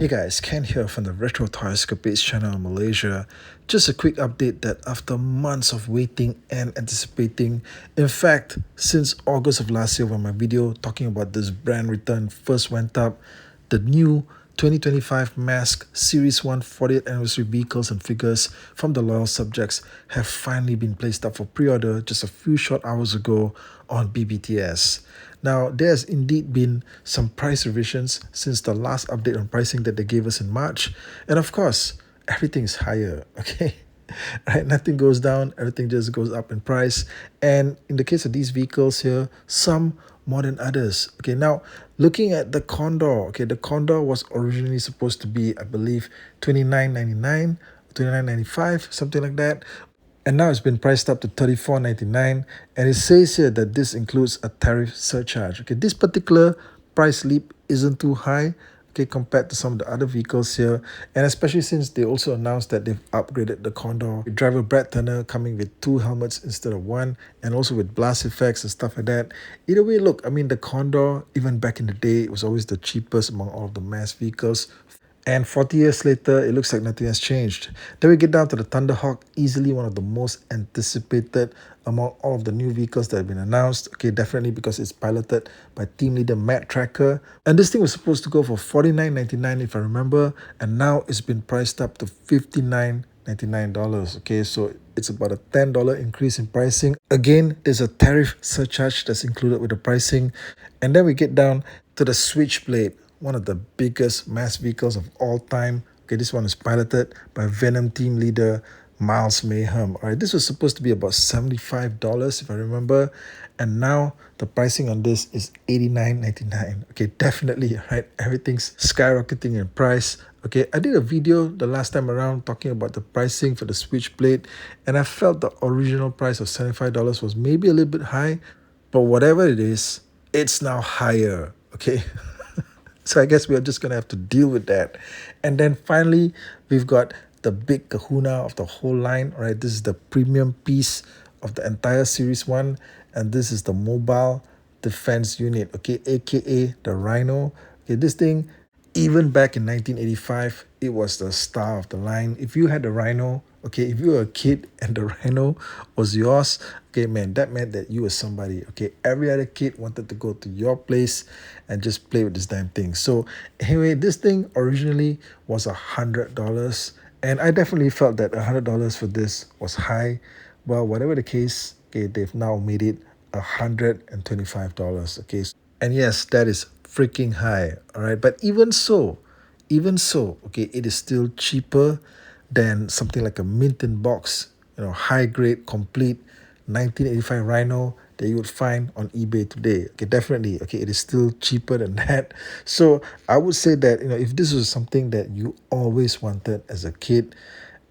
Hey guys, Ken here from the Retro Toyscapades channel in Malaysia. Just a quick update that after months of waiting and anticipating, in fact, since August of last year when my video talking about this brand return first went up, the new 2025 M.A.S.K Series 1 40th anniversary vehicles and figures from the loyal subjects have finally been placed up for pre-order just a few short hours ago on BBTS. Now, there's indeed been some price revisions since the last update on pricing that they gave us in March. And of course, everything is higher, okay? Right, nothing goes down, everything just goes up in price. And in the case of these vehicles here, some more than others. Okay, now looking at the Condor, okay, the Condor was originally supposed to be, I believe, 29.99, 29.95, something like that. And now it's been priced up to 34.99, and it says here that this includes a tariff surcharge. Okay, this particular price leap isn't too high, okay, compared to some of the other vehicles here, and especially since they also announced that they've upgraded the Condor with driver Brad Turner coming with two helmets instead of one, and also with blast effects and stuff like that. Either way, look, I mean, the Condor, even back in the day, it was always the cheapest among all of the mass vehicles. And 40 years later, it looks like nothing has changed. Then we get down to the Thunderhawk, easily one of the most anticipated among all of the new vehicles that have been announced. Okay, definitely because it's piloted by team leader Matt Tracker. And this thing was supposed to go for $49.99 if I remember, and now it's been priced up to $59.99. Okay, so it's about a $10 increase in pricing. Again, there's a tariff surcharge that's included with the pricing. And then we get down to the Switchblade, one of the biggest mass vehicles of all time. Okay, this one is piloted by Venom team leader Miles Mayhem. All right, this was supposed to be about $75 if I remember, and now the pricing on this is $89.99. Okay, definitely, right? Everything's skyrocketing in price. Okay, I did a video the last time around talking about the pricing for the Switchblade, and I felt the original price of $75 was maybe a little bit high, but whatever it is, it's now higher. Okay. So I guess we're just going to have to deal with that. And then finally, we've got the big kahuna of the whole line, right? This is the premium piece of the entire Series 1. And this is the Mobile Defense Unit, okay, aka the Rhino. Okay, this thing, even back in 1985, it was the star of the line. If you had the Rhino, okay, if you were a kid and the Rhino was yours, okay, man, that meant that you were somebody. Okay, every other kid wanted to go to your place and just play with this damn thing. So anyway, this thing originally was $100, and I definitely felt that $100 for this was high. Well, whatever the case, okay, they've now made it $125. Okay, and yes, that is freaking high. All right, but even so, okay, it is still cheaper than something like a mint in box, high grade, complete 1985 Rhino that you would find on eBay today. Okay, definitely. Okay, it is still cheaper than that. So I would say that, if this was something that you always wanted as a kid,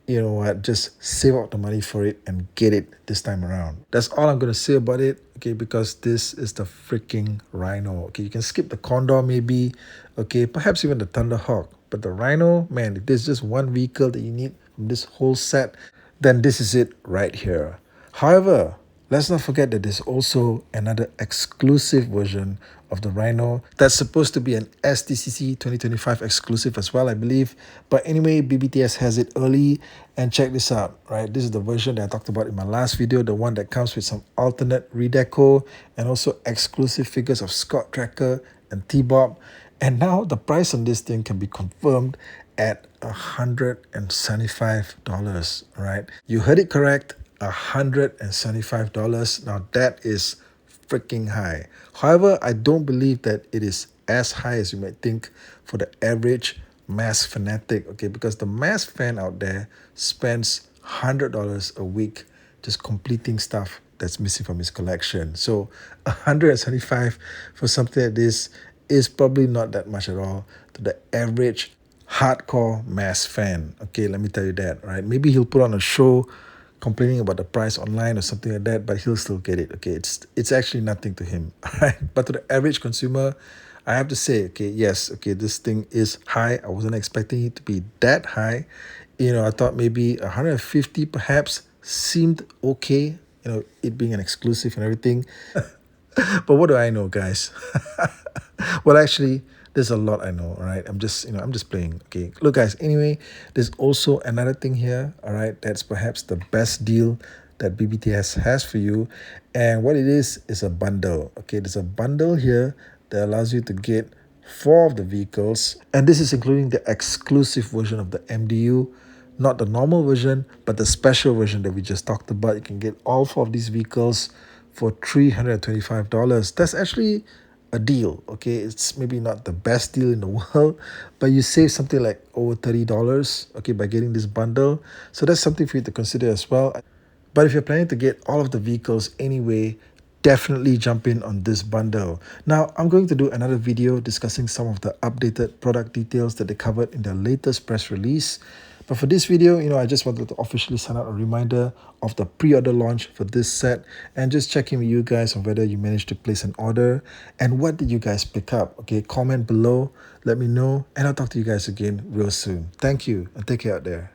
you know what, just save up the money for it and get it this time around. That's all I'm going to say about it, okay, because this is the freaking Rhino. Okay, you can skip the Condor maybe, okay, perhaps even the Thunderhawk, but the Rhino, man, if there's just one vehicle that you need from this whole set, then this is it right here. However, let's not forget that there's also another exclusive version of the Rhino that's supposed to be an STCC 2025 exclusive as well, I believe. But anyway, BBTS has it early, and check this out, right? This is the version that I talked about in my last video, the one that comes with some alternate redeco and also exclusive figures of Scott Tracker and T-Bob. And now the price on this thing can be confirmed at $175, right? You heard it correct, $175. Now that is freaking high. However, I don't believe that it is as high as you might think for the average M.A.S.K fanatic, okay? Because the M.A.S.K fan out there spends $100 a week just completing stuff that's missing from his collection. So 175 for something like this is probably not that much at all to the average hardcore M.A.S.K fan. Okay, let me tell you that, right? Maybe he'll put on a show complaining about the price online or something like that, but he'll still get it. Okay, it's actually nothing to him. Right? But to the average consumer, I have to say, okay, yes, okay, this thing is high. I wasn't expecting it to be that high. I thought maybe 150 perhaps seemed okay, it being an exclusive and everything. But what do I know, guys? Well, actually, There's a lot, I know, all right? I'm just playing. Okay. Look, guys, anyway, there's also another thing here, all right? That's perhaps the best deal that BBTS has for you. And what it is a bundle. Okay, there's a bundle here that allows you to get four of the vehicles, and this is including the exclusive version of the MDU, not the normal version, but the special version that we just talked about. You can get all four of these vehicles for $325. That's actually a deal. Okay, it's maybe not the best deal in the world, but you save something like over $30, okay, by getting this bundle. So that's something for you to consider as well. But if you're planning to get all of the vehicles anyway, definitely jump in on this bundle. Now, I'm going to do another video discussing some of the updated product details that they covered in their latest press release. But for this video, I just wanted to officially send out a reminder of the pre-order launch for this set and just checking with you guys on whether you managed to place an order and what did you guys pick up. Okay, comment below, let me know, and I'll talk to you guys again real soon. Thank you and take care out there.